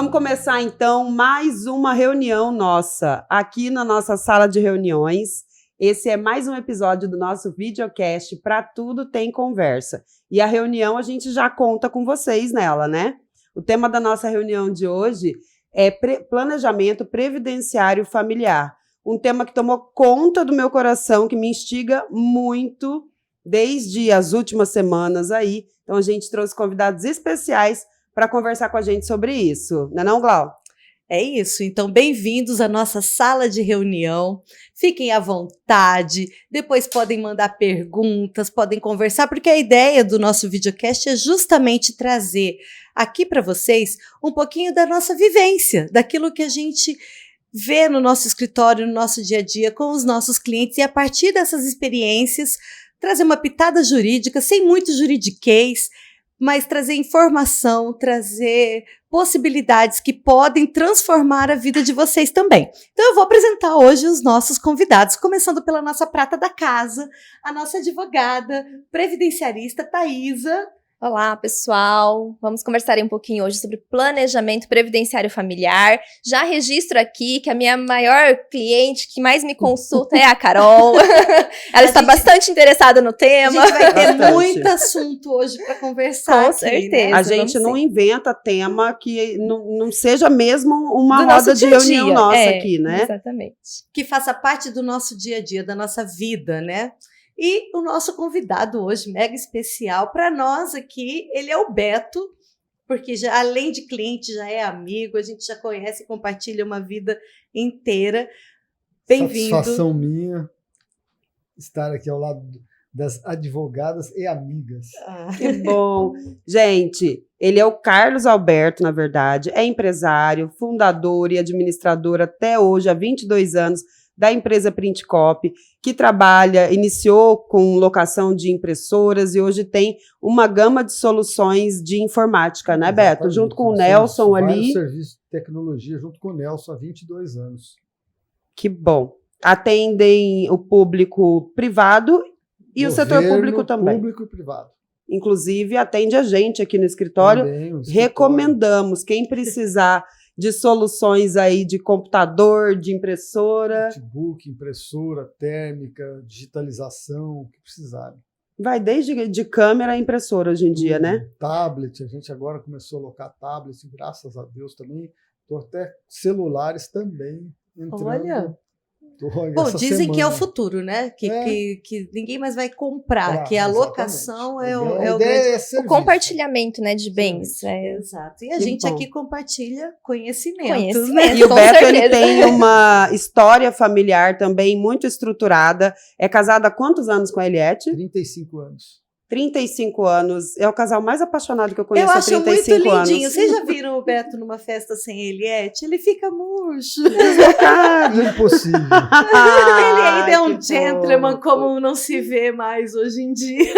Vamos começar, então, mais uma reunião nossa, aqui na nossa sala de reuniões. Esse é mais um episódio do nosso videocast Pra Tudo Tem Conversa. E a reunião a gente já conta com vocês nela, né? O tema da nossa reunião de hoje é planejamento previdenciário familiar. Um tema que tomou conta do meu coração, que me instiga muito desde as últimas semanas aí. Então, a gente trouxe convidados especiais para conversar com a gente sobre isso. Não é não, Glau? É isso. Então, bem-vindos à nossa sala de reunião. Fiquem à vontade. Depois podem mandar perguntas, podem conversar, porque a ideia do nosso videocast é justamente trazer aqui para vocês um pouquinho da nossa vivência, daquilo que a gente vê no nosso escritório, no nosso dia a dia, com os nossos clientes, e a partir dessas experiências, trazer uma pitada jurídica, sem muito juridiquês, mas trazer informação, trazer possibilidades que podem transformar a vida de vocês também. Então eu vou apresentar hoje os nossos convidados, começando pela nossa prata da casa, a nossa advogada previdenciarista, Thaisa. Olá, pessoal! Vamos conversar um pouquinho hoje sobre planejamento previdenciário familiar. Já registro aqui que a minha maior cliente que mais me consulta é a Carol. Ela está bastante interessada no tema. A gente vai ter muito assunto hoje para conversar. Com aqui, certeza. Né? A gente não inventa tema que não seja mesmo uma do roda de reunião dia. nossa aqui, né? Exatamente. Que faça parte do nosso dia a dia, da nossa vida, né? E o nosso convidado hoje, mega especial para nós aqui, ele é o Beto, porque já, além de cliente, já é amigo, a gente já conhece e compartilha uma vida inteira. Bem-vindo. Satisfação minha estar aqui ao lado das advogadas e amigas. Que bom. Gente, ele é o Carlos Alberto, na verdade, é empresário, fundador e administrador até hoje, há 22 anos, da empresa Printcop, que iniciou com locação de impressoras e hoje tem uma gama de soluções de informática, né, Beto? Junto com o Nelson ali. Vários serviços de tecnologia, junto com o Nelson, há 22 anos. Que bom. Atendem o público privado e o setor público também. Público e privado. Inclusive, atende a gente aqui no escritório. Também, recomendamos, quem precisar de soluções aí de computador, de impressora. Notebook, impressora, térmica, digitalização, o que precisarem. Vai desde de câmera a impressora hoje em dia, né? Tablet, a gente agora começou a alocar tablets, graças a Deus também. Estou até celulares também entrando. Olha! Bom, dizem que é o futuro, né? Que ninguém mais vai comprar, que a locação é o compartilhamento, né, de bens. Exato. E a gente aqui compartilha conhecimento. Né? E o Beto ele tem uma história familiar também muito estruturada. É casado há quantos anos com a Eliette? 35 anos. 35 anos. É o casal mais apaixonado que eu conheço há há 35 anos. Eu acho muito lindinho. Vocês já viram o Beto numa festa sem Eliette? Ele fica murcho. Impossível. Ele ainda é um gentleman como não se vê mais hoje em dia.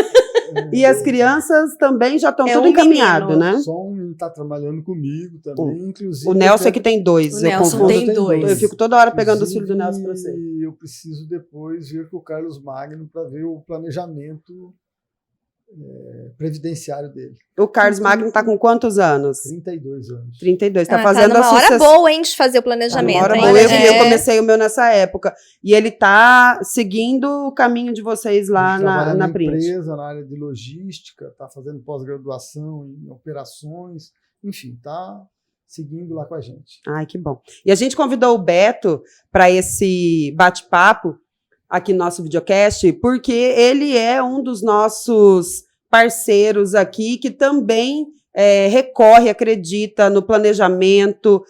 E as crianças também já estão tudo encaminhado, né? Só um menino está trabalhando comigo também, inclusive. O Nelson é que tem dois. O Nelson tem dois. Eu fico toda hora pegando os filhos do Nelson para você. E eu preciso depois vir com o Carlos Magno para ver o planejamento previdenciário dele. O Carlos Magno está com quantos anos? 32 anos. 32. Está fazendo tá numa hora boa, hein, de fazer o planejamento. Tá numa hora boa. Eu comecei o meu nessa época. E ele está seguindo o caminho de vocês lá na Print. Empresa, na área de logística, está fazendo pós-graduação em operações, enfim, está seguindo lá com a gente. Ai, que bom. E a gente convidou o Beto para esse bate-papo aqui no nosso videocast, porque ele é um dos nossos parceiros aqui que também recorre, acredita no planejamento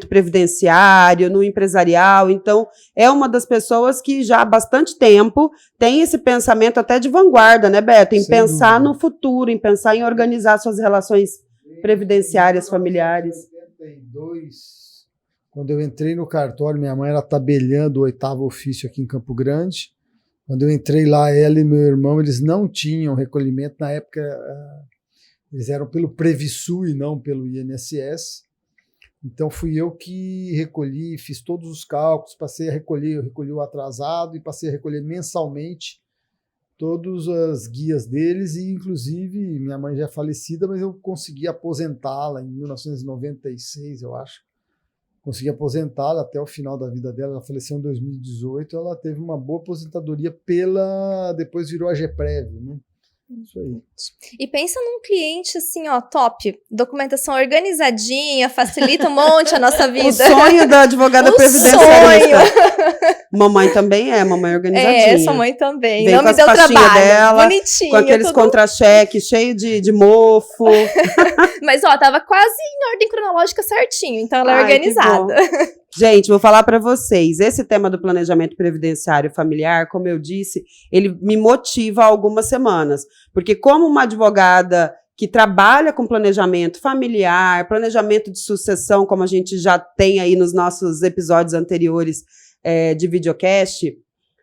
previdenciário, no empresarial. Então, é uma das pessoas que já há bastante tempo tem esse pensamento até de vanguarda, né, Beto? Em Sem pensar dúvida. no futuro, em pensar em organizar suas relações previdenciárias, familiares. Em 1982, quando eu entrei no cartório, minha mãe era tabeliando o 8º ofício aqui em Campo Grande. Quando eu entrei lá, ela e meu irmão, eles não tinham recolhimento. Na época, eles eram pelo Previsul e não pelo INSS. Então, fui eu que recolhi, fiz todos os cálculos, passei a recolher, eu recolhi o atrasado e passei a recolher mensalmente todas as guias deles, e inclusive minha mãe já é falecida, mas eu consegui aposentá-la em 1996, eu acho. Consegui aposentá-la até o final da vida dela. Ela faleceu em 2018. Ela teve uma boa aposentadoria depois virou a GEPREV, né? Isso aí. E pensa num cliente assim, ó, top. Documentação organizadinha, facilita um monte a nossa vida. O sonho da advogada previdenciarista. Mamãe também mamãe organizadinha. Sua mãe também. Vem Não com me as deu pastinhas trabalho. dela, Bonitinho. com aqueles contra-cheques cheios de mofo. Mas, ó, tava quase em ordem cronológica certinho. Então ela é Ai, que organizada. Gente, vou falar para vocês, esse tema do planejamento previdenciário familiar, como eu disse, ele me motiva há algumas semanas, porque como uma advogada que trabalha com planejamento familiar, planejamento de sucessão, como a gente já tem aí nos nossos episódios anteriores de videocast,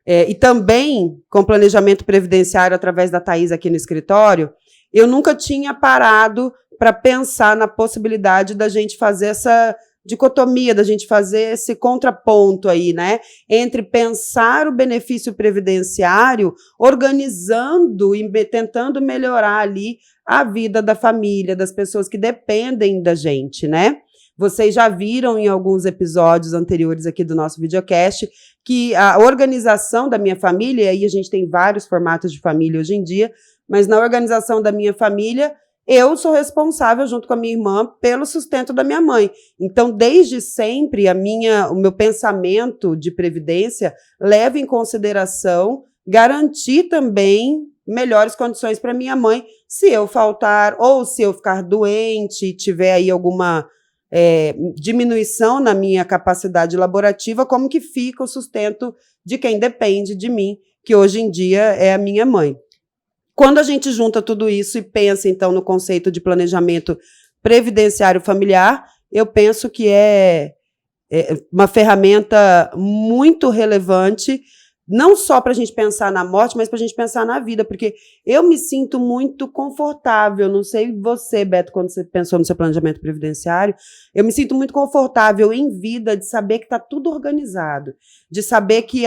e também com planejamento previdenciário através da Thaís aqui no escritório, eu nunca tinha parado para pensar na possibilidade da gente fazer essa dicotomia, da gente fazer esse contraponto aí, né, entre pensar o benefício previdenciário, organizando e tentando melhorar ali a vida da família, das pessoas que dependem da gente, né? Vocês já viram em alguns episódios anteriores aqui do nosso videocast que a organização da minha família, e aí a gente tem vários formatos de família hoje em dia, mas na organização da minha família, eu sou responsável, junto com a minha irmã, pelo sustento da minha mãe. Então, desde sempre, o meu pensamento de previdência leva em consideração garantir também melhores condições para minha mãe, se eu faltar ou se eu ficar doente e tiver aí alguma diminuição na minha capacidade laborativa, como que fica o sustento de quem depende de mim, que hoje em dia é a minha mãe. Quando a gente junta tudo isso e pensa, então, no conceito de planejamento previdenciário familiar, eu penso que é uma ferramenta muito relevante, não só para a gente pensar na morte, mas para a gente pensar na vida, porque eu me sinto muito confortável, não sei você, Beto, quando você pensou no seu planejamento previdenciário, eu me sinto muito confortável em vida de saber que está tudo organizado, de saber que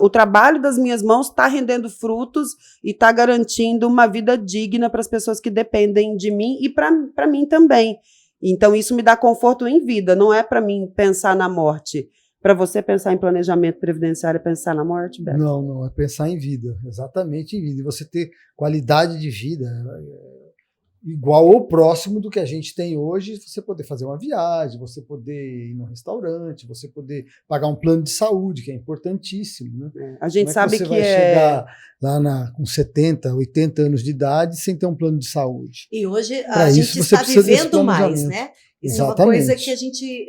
o trabalho das minhas mãos está rendendo frutos e está garantindo uma vida digna para as pessoas que dependem de mim e para mim também. Então, isso me dá conforto em vida, não é para mim pensar na morte. Para você pensar em planejamento previdenciário é pensar na morte, Beto? Não, é pensar em vida, exatamente em vida. E você ter qualidade de vida igual ou próximo do que a gente tem hoje, você poder fazer uma viagem, você poder ir num restaurante, você poder pagar um plano de saúde, que é importantíssimo, né? A gente sabe que você vai chegar lá com 70, 80 anos de idade sem ter um plano de saúde. E hoje Pra a isso, gente você está precisa desse vivendo mais, planejamento. né? Isso é uma Exatamente. coisa que a gente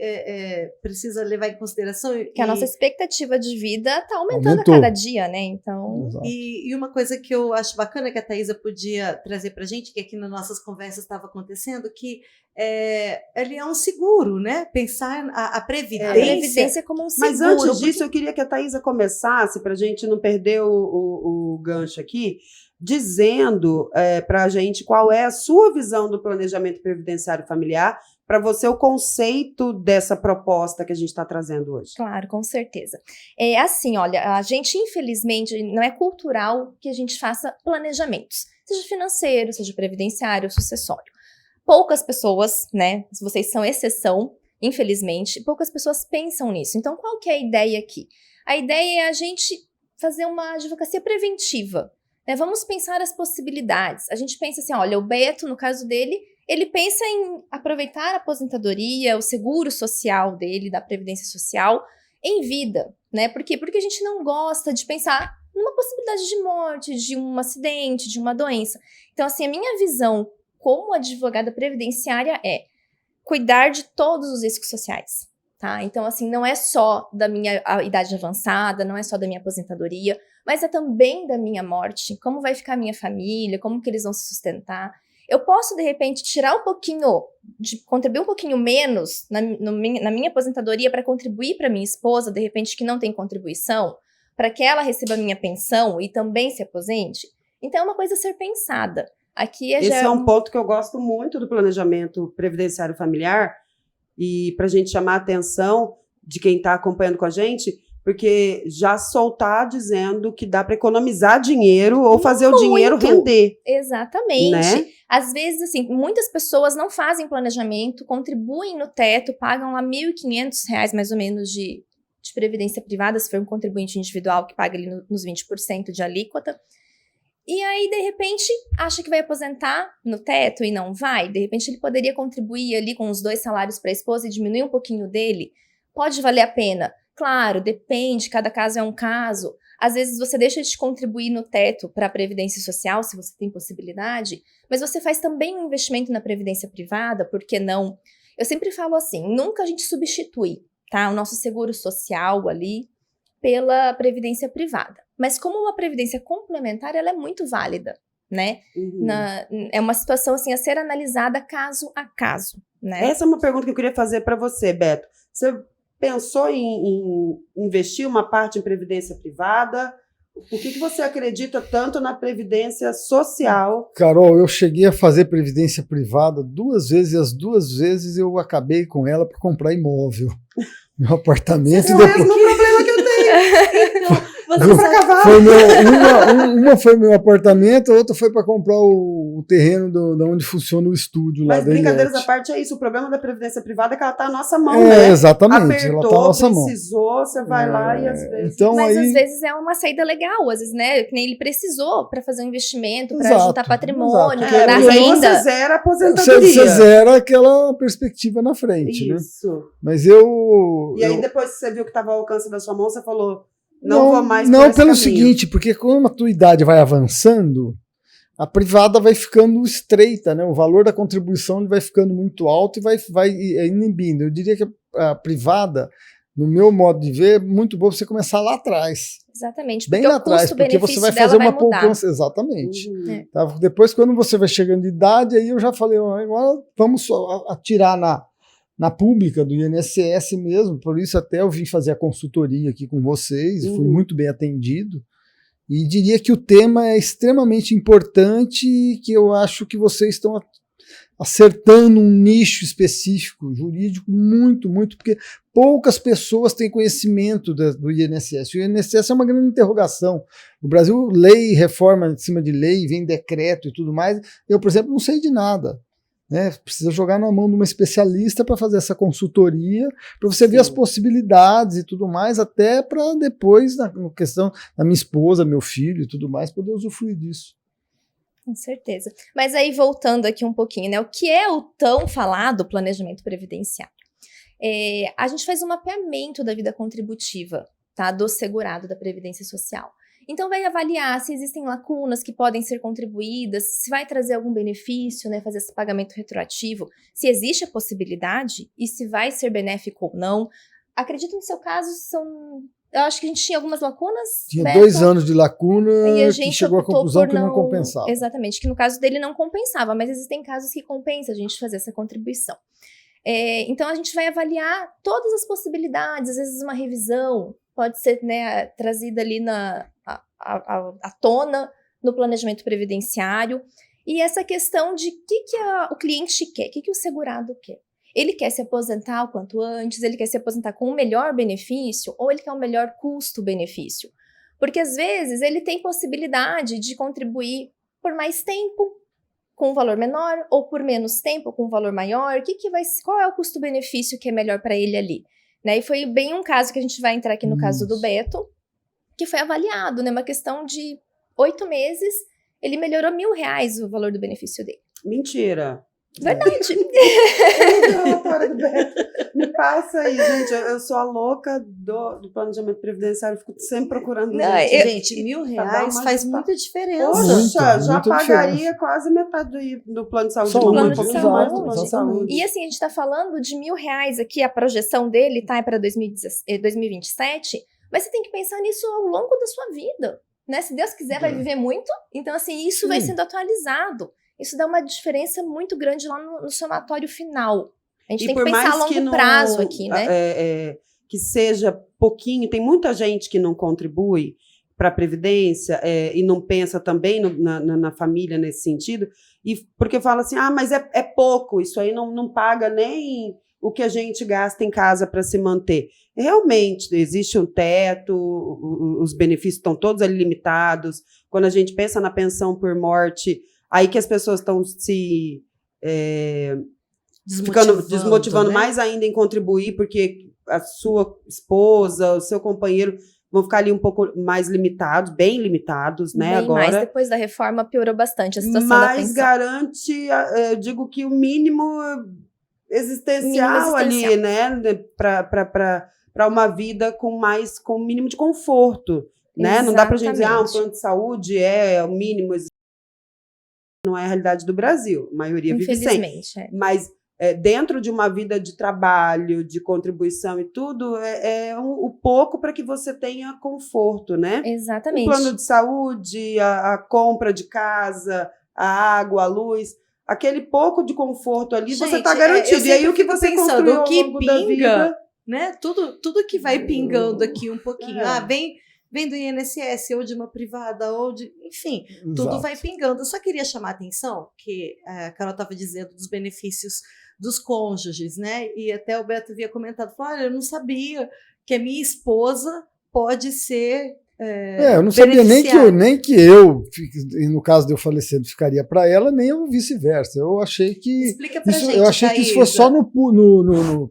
precisa levar em consideração. Que a nossa expectativa de vida está aumentando Aumentou. a cada dia, né? Então. Exato. E uma coisa que eu acho bacana que a Thaisa podia trazer para a gente, que aqui nas nossas conversas estava acontecendo, que ele é um seguro, né? Pensar a previdência. A previdência como um seguro. Mas antes disso, eu queria que a Thaisa começasse, para a gente não perder o gancho aqui, dizendo para a gente qual é a sua visão do planejamento previdenciário familiar, para você o conceito dessa proposta que a gente está trazendo hoje. Claro, com certeza. É assim, olha, a gente, infelizmente, não é cultural que a gente faça planejamentos, seja financeiro, seja previdenciário, sucessório. Poucas pessoas, né, se vocês são exceção, infelizmente, poucas pessoas pensam nisso. Então, qual que é a ideia aqui? A ideia é a gente fazer uma advocacia preventiva, né? Vamos pensar as possibilidades. A gente pensa assim, olha, o Beto, no caso dele, ele pensa em aproveitar a aposentadoria, o seguro social dele, da Previdência Social, em vida, né? Por quê? Porque a gente não gosta de pensar numa possibilidade de morte, de um acidente, de uma doença. Então, assim, a minha visão como advogada previdenciária é cuidar de todos os riscos sociais, tá? Então, assim, não é só da minha idade avançada, não é só da minha aposentadoria, mas é também da minha morte, como vai ficar a minha família, como que eles vão se sustentar. Eu posso, de repente, tirar um pouquinho, contribuir um pouquinho menos na minha aposentadoria para contribuir para minha esposa, de repente, que não tem contribuição, para que ela receba a minha pensão e também se aposente. Então, é uma coisa a ser pensada. Aqui Esse é um ponto que eu gosto muito do planejamento previdenciário familiar, e para a gente chamar a atenção de quem está acompanhando com a gente, porque já soltar dizendo que dá para economizar dinheiro ou fazer o dinheiro render. Exatamente. Né? Às vezes, assim, muitas pessoas não fazem planejamento, contribuem no teto, pagam lá R$ 1.500 mais ou menos de previdência privada, se for um contribuinte individual que paga ali nos 20% de alíquota. E aí, de repente, acha que vai aposentar no teto e não vai. De repente, ele poderia contribuir ali com os 2 salários para a esposa e diminuir um pouquinho dele. Pode valer a pena? Claro, depende, cada caso é um caso. Às vezes você deixa de contribuir no teto para a Previdência Social, se você tem possibilidade, mas você faz também um investimento na Previdência Privada, por que não? Eu sempre falo assim, nunca a gente substitui, tá, o nosso seguro social ali pela Previdência Privada. Mas como uma Previdência complementar, ela é muito válida, né? É uma situação assim a ser analisada caso a caso, né? Essa é uma pergunta que eu queria fazer para você, Beto. Você pensou em investir uma parte em previdência privada? Por que você acredita tanto na previdência social? Carol, eu cheguei a fazer previdência privada 2 vezes e as 2 vezes eu acabei com ela para comprar imóvel. Meu apartamento. Esse é o mesmo problema que eu tenho. Uma foi meu apartamento, a outra foi para comprar o terreno de onde funciona o estúdio lá. Mas brincadeiras à parte é isso, o problema da previdência privada é que ela está à nossa mão, né? né? Exatamente, Apertou, ela está à nossa mão. Precisou, você vai lá e às vezes... Então, mas aí... às vezes é uma saída legal, às vezes, né? Que nem ele precisou para fazer um investimento, para juntar patrimônio, para dar mas aí renda. você zera a aposentadoria. Você zera aquela perspectiva na frente, isso. Né? Mas eu... E aí depois que você viu que estava ao alcance da sua mão, você falou... Não vou mais Não, por pelo esse caminho. seguinte, porque quando a tua idade vai avançando, a privada vai ficando estreita, né? O valor da contribuição vai ficando muito alto e vai inibindo. Eu diria que a privada, no meu modo de ver, é muito bom você começar lá atrás. Exatamente, bem porque lá atrás, porque você vai fazer uma poupança. Exatamente. Tá? Depois, quando você vai chegando de idade, aí eu já falei, agora vamos atirar na pública do INSS mesmo, por isso até eu vim fazer a consultoria aqui com vocês, fui muito bem atendido, e diria que o tema é extremamente importante e que eu acho que vocês estão acertando um nicho específico, jurídico, muito, porque poucas pessoas têm conhecimento do INSS. O INSS é uma grande interrogação. O Brasil, lei, reforma em cima de lei, vem decreto e tudo mais. Eu, por exemplo, não sei de nada. Né? Precisa jogar na mão de uma especialista para fazer essa consultoria, para você ver as possibilidades e tudo mais, até para depois, na questão da minha esposa, meu filho e tudo mais, poder usufruir disso. Com certeza. Mas aí, voltando aqui um pouquinho, né? O que é o tão falado planejamento previdenciário? A gente faz um mapeamento da vida contributiva, tá? Do segurado da Previdência Social. Então, vai avaliar se existem lacunas que podem ser contribuídas, se vai trazer algum benefício, né, fazer esse pagamento retroativo, se existe a possibilidade e se vai ser benéfico ou não. Acredito no seu caso, eu acho que a gente tinha algumas lacunas. Tinha Beto, 2 anos de lacuna e a gente que chegou à conclusão que não compensava. Exatamente, que no caso dele não compensava, mas existem casos que compensa a gente fazer essa contribuição. Então, a gente vai avaliar todas as possibilidades, às vezes uma revisão pode ser, né, trazida ali à tona no planejamento previdenciário. E essa questão de o que o cliente quer, o que o segurado quer. Ele quer se aposentar o quanto antes, ele quer se aposentar com um melhor benefício ou ele quer um melhor custo-benefício. Porque às vezes ele tem possibilidade de contribuir por mais tempo com um valor menor ou por menos tempo com um valor maior. Qual é o custo-benefício que é melhor para ele ali? Né? E foi bem um caso que a gente vai entrar aqui no caso do Beto, que foi avaliado, né? Uma questão de 8 meses, ele melhorou R$1.000 o valor do benefício dele. Mentira. Verdade. Me passa aí, gente. Eu sou a louca do planejamento previdenciário, fico sempre procurando. Gente, R$1.000 faz muita diferença. Poxa, já muita pagaria diferença. quase metade do plano de saúde. Plano de saúde. saúde. E assim, a gente está falando de R$1.000 aqui, a projeção dele tá para 2027, mas você tem que pensar nisso ao longo da sua vida. Né? Se Deus quiser, vai viver muito. Então, assim, isso vai sendo atualizado. Isso dá uma diferença muito grande lá no somatório final. A gente tem que pensar a longo prazo aqui, né? Que seja pouquinho, tem muita gente que não contribui para a Previdência e não pensa também na família nesse sentido, porque fala assim, mas é pouco, isso aí não paga nem o que a gente gasta em casa para se manter. Realmente, existe um teto, os benefícios estão todos ali limitados. Quando a gente pensa na pensão por morte, aí que as pessoas estão se desmotivando, né? Mais ainda em contribuir, porque a sua esposa, o seu companheiro vão ficar ali um pouco mais limitados, bem limitados, né? Bem agora. Mais, depois da reforma piorou bastante a situação da pensão. Mas garante, eu digo que o mínimo existencial ali, né? Para uma vida com o mínimo de conforto, né? Não dá pra gente dizer, um plano de saúde é o mínimo. Não é a realidade do Brasil, a maioria vive sem. Infelizmente, Mas dentro de uma vida de trabalho, de contribuição e tudo, o pouco para que você tenha conforto, né? Exatamente. O plano de saúde, a compra de casa, a água, a luz, aquele pouco de conforto ali, gente, você está garantido. E aí o que você construiu ao longo da vida, né? Tudo que vai pingando aqui um pouquinho. Vem do INSS, ou de uma privada, ou de... Enfim, tudo vai pingando. Eu só queria chamar a atenção, que a Carol estava dizendo dos benefícios dos cônjuges, né? E até o Beto havia comentado, falou, olha, eu não sabia que a minha esposa pode ser eu não sabia nem que eu, no caso de eu falecer, ficaria para ela, nem eu vice-versa. Eu achei que Explica pra isso, gente, eu achei que isso fosse só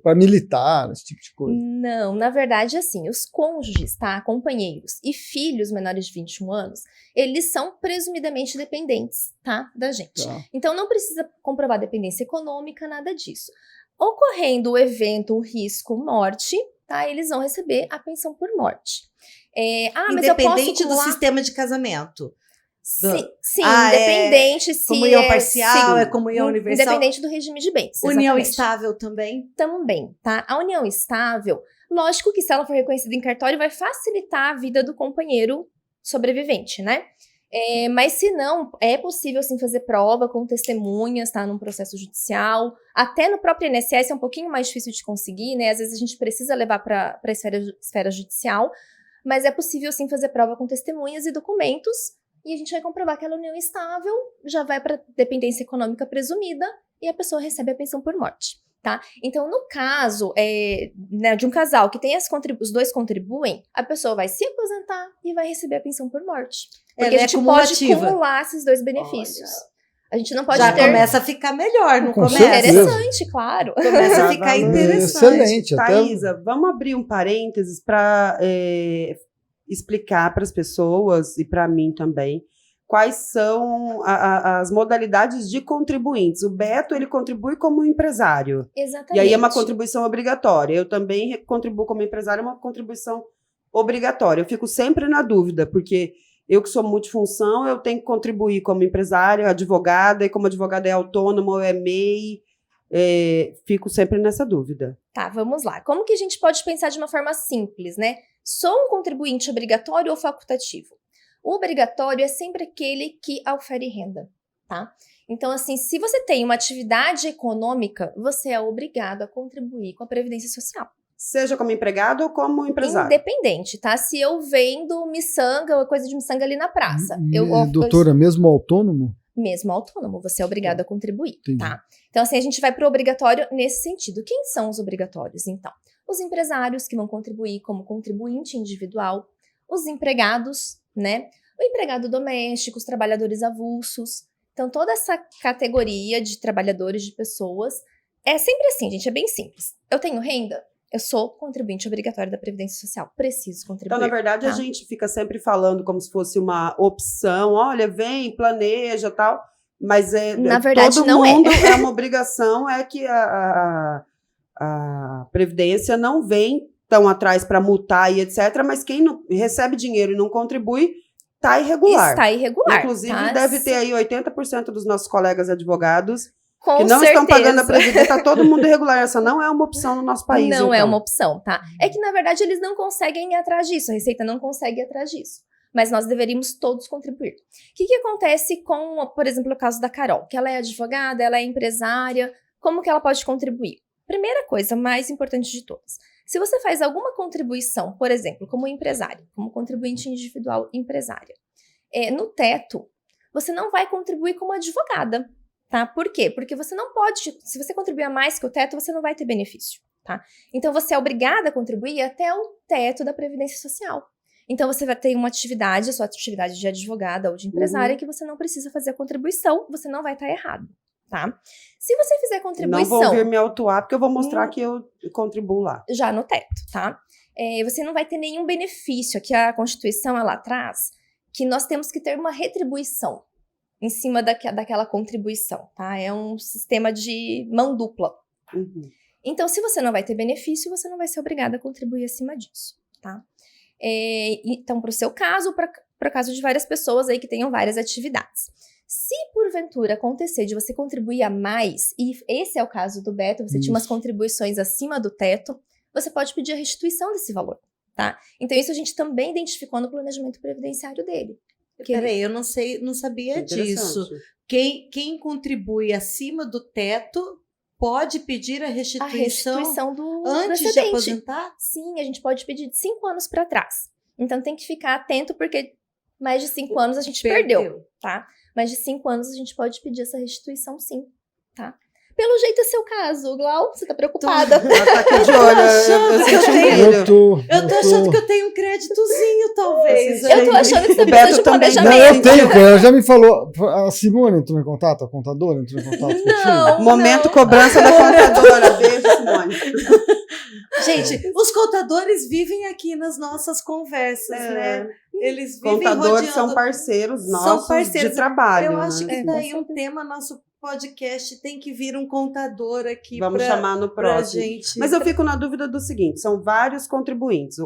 para militar, esse tipo de coisa. Não, na verdade, assim, os cônjuges, tá? Companheiros e filhos menores de 21 anos, eles são presumidamente dependentes, tá? Da gente. Tá. Então, não precisa comprovar dependência econômica, nada disso. Ocorrendo o evento, o risco, morte, tá? Eles vão receber a pensão por morte. Mas independente eu posso do sistema de casamento. Sim, independente se comunhão parcial, é comunhão universal. Independente do regime de bens. União estável também? Também, tá? A união estável, lógico que se ela for reconhecida em cartório, vai facilitar a vida do companheiro sobrevivente, né? Mas se não, é possível sim fazer prova com testemunhas, tá? Num processo judicial. Até no próprio INSS é um pouquinho mais difícil de conseguir, né? Às vezes a gente precisa levar para a esfera judicial. Mas é possível, sim, fazer prova com testemunhas e documentos, e a gente vai comprovar que a união estável já vai para dependência econômica presumida e a pessoa recebe a pensão por morte, tá? Então, no caso de um casal que tem os dois contribuem, a pessoa vai se aposentar e vai receber a pensão por morte. Porque a gente pode acumular esses dois benefícios. Olha. A gente não pode começa a ficar melhor, não começa? Interessante, claro. Começa a ficar interessante. Excelente. Thaisa, vamos abrir um parênteses para explicar para as pessoas e para mim também quais são as modalidades de contribuintes. O Beto, ele contribui como empresário. Exatamente. E aí é uma contribuição obrigatória. Eu também contribuo como empresário, é uma contribuição obrigatória. Eu fico sempre na dúvida, porque eu que sou multifunção, eu tenho que contribuir como empresária, advogada, e como advogada é autônoma ou é MEI, fico sempre nessa dúvida. Tá, vamos lá. Como que a gente pode pensar de uma forma simples, né? Sou um contribuinte obrigatório ou facultativo? O obrigatório é sempre aquele que aufere renda, tá? Então, assim, se você tem uma atividade econômica, você é obrigado a contribuir com a Previdência Social. Seja como empregado ou como empresário. Independente, tá? Se eu vendo miçanga ou coisa de miçanga ali na praça. Doutora, mesmo autônomo? Mesmo autônomo, você é obrigado a contribuir, tá? Então, assim, a gente vai para o obrigatório nesse sentido. Quem são os obrigatórios, então? Os empresários que vão contribuir como contribuinte individual, os empregados, né? O empregado doméstico, os trabalhadores avulsos. Então, toda essa categoria de trabalhadores, de pessoas, é sempre assim, gente, é bem simples. Eu tenho renda? Eu sou contribuinte obrigatório da Previdência Social. Preciso contribuir. Então, na verdade, tá? A gente fica sempre falando como se fosse uma opção. Olha, vem, planeja, tal. Mas na verdade, todo não mundo é uma obrigação, é que a Previdência não vem tão atrás para multar e etc. Mas quem não recebe dinheiro e não contribui, está irregular. Está irregular. Inclusive, tá? deve ter aí 80% dos nossos colegas advogados Com que não certeza. estão pagando a Previdência, está todo mundo irregular. Essa não é uma opção no nosso país. Não então. é uma opção, tá? É que, na verdade, eles não conseguem ir atrás disso. A Receita não consegue ir atrás disso. Mas nós deveríamos todos contribuir. O que acontece com, por exemplo, o caso da Carol? Que ela é advogada, ela é empresária. Como que ela pode contribuir? Primeira coisa, mais importante de todas. Se você faz alguma contribuição, por exemplo, como empresária, como contribuinte individual empresária, no teto, você não vai contribuir como advogada. tá? Por quê? Porque você não pode, se você contribuir a mais que o teto, você não vai ter benefício, tá? Então, você é obrigada a contribuir até o teto da Previdência Social. Então, você vai ter uma atividade, a sua atividade de advogada ou de empresária, que você não precisa fazer a contribuição, você não vai estar errado, tá? Se você fizer contribuição... Não vão vir me autuar, porque eu vou mostrar que eu contribuo lá. Já no teto, tá? Você não vai ter nenhum benefício. Aqui a Constituição, ela traz que nós temos que ter uma retribuição em cima daquela contribuição, tá? É um sistema de mão dupla. Uhum. Então, se você não vai ter benefício, você não vai ser obrigada a contribuir acima disso, tá? Então, para o seu caso, para o caso de várias pessoas aí que tenham várias atividades. Se porventura acontecer de você contribuir a mais, e esse é o caso do Beto, você tinha umas contribuições acima do teto, você pode pedir a restituição desse valor, tá? Então, isso a gente também identificou no planejamento previdenciário dele. Peraí, eu não sabia disso. Quem contribui acima do teto pode pedir a restituição do antes de aposentar? Sim, a gente pode pedir de 5 anos para trás. Então, tem que ficar atento, porque mais de 5 anos a gente perdeu, tá? Mais de 5 anos a gente pode pedir essa restituição, sim, tá? Pelo jeito é seu caso, Glau, você tá preocupada. Ela tá aqui de olho, eu senti um brilho. Eu tô achando que eu tenho um créditozinho, talvez. Eu tô achando que você O precisa Beto de também. planejamento. Não, eu tenho, ela já me falou. A Simone entrou em contato, a contadora entrou em contato contigo? Não. Momento cobrança da contadora. Beijo, Simone. Gente, os contadores vivem aqui nas nossas conversas, né? Eles vivem Contadores rodeando... são parceiros nossos de trabalho. Eu acho que né? daí um tema, nosso podcast tem que vir um contador aqui. Vamos chamar no próximo. Gente. Mas eu fico na dúvida do seguinte: são vários contribuintes.